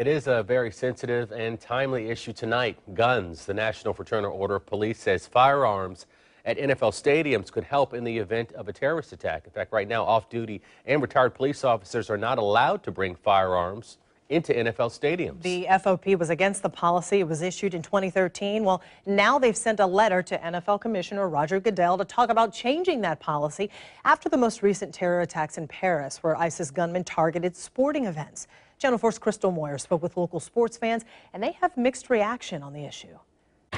It is a very sensitive and timely issue tonight. Guns. The National Fraternal Order of Police says firearms at NFL stadiums could help in the event of a terrorist attack. In fact, right now, off-duty and retired police officers are not allowed to bring firearms into NFL stadiums. The FOP was against the policy. It was issued in 2013. Well, now they've sent a letter to NFL Commissioner Roger Goodell to talk about changing that policy after the most recent terror attacks in Paris, where ISIS gunmen targeted sporting events. Channel 4's Crystal Moyer spoke with local sports fans, and they have mixed reaction on the issue.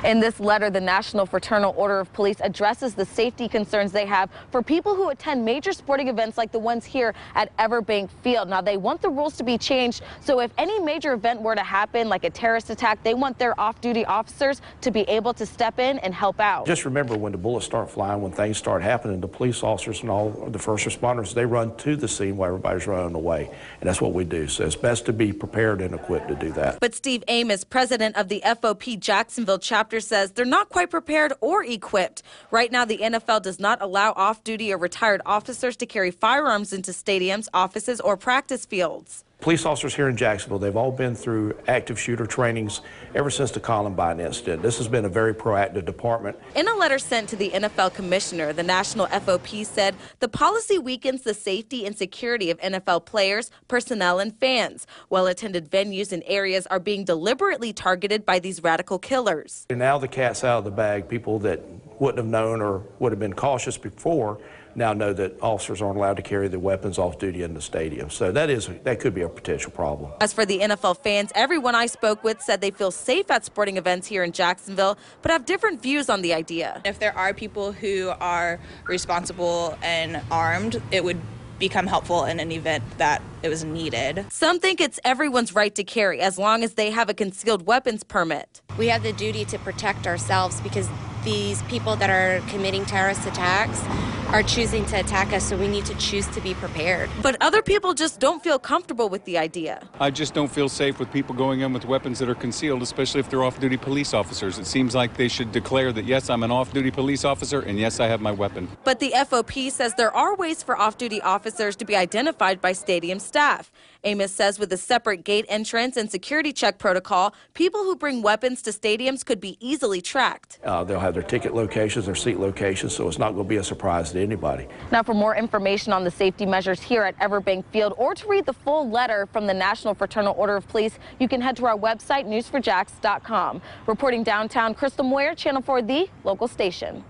In this letter, the National Fraternal Order of Police addresses the safety concerns they have for people who attend major sporting events like the ones here at Everbank Field. Now, they want the rules to be changed, so if any major event were to happen, like a terrorist attack, they want their off-duty officers to be able to step in and help out. Just remember, when the bullets start flying, when things start happening, the police officers and all the first responders, they run to the scene while everybody's running away, and that's what we do. So it's best to be prepared and equipped to do that. But Steve Amos, president of the FOP Jacksonville chapter, says they're not quite prepared or equipped. Right now, the NFL does not allow off-duty or retired officers to carry firearms into stadiums, offices, or practice fields. Police officers here in Jacksonville, they've all been through active shooter trainings ever since the Columbine incident. This has been a very proactive department. In a letter sent to the NFL commissioner, the National FOP said the policy weakens the safety and security of NFL players, personnel, and fans. Well-attended venues and areas are being deliberately targeted by these radical killers. And now the cat's out of the bag. People that wouldn't have known or would have been cautious before now know that officers aren't allowed to carry their weapons off duty in the stadium. So that could be a potential problem. As for the NFL fans, everyone I spoke with said they feel safe at sporting events here in Jacksonville, but have different views on the idea. If there are people who are responsible and armed, it would become helpful in an event that it was needed. Some think it's everyone's right to carry as long as they have a concealed weapons permit. We have the duty to protect ourselves because these people that are committing terrorist attacks are choosing to attack us, so we need to choose to be prepared. But other people just don't feel comfortable with the idea. I just don't feel safe with people going in with weapons that are concealed, especially if they're off-duty police officers. It seems like they should declare that, yes, I'm an off-duty police officer, and yes, I have my weapon. But the FOP says there are ways for off-duty officers to be identified by stadium staff. Amos says with a separate gate entrance and security check protocol, people who bring weapons to stadiums could be easily tracked. They'll have their ticket locations, their seat locations, so it's not going to be a surprise to anybody. Now, for more information on the safety measures here at Everbank Field, or to read the full letter from the National Fraternal Order of Police, you can head to our website, news4jax.com. Reporting downtown, Crystal Moyer, Channel 4, the local station.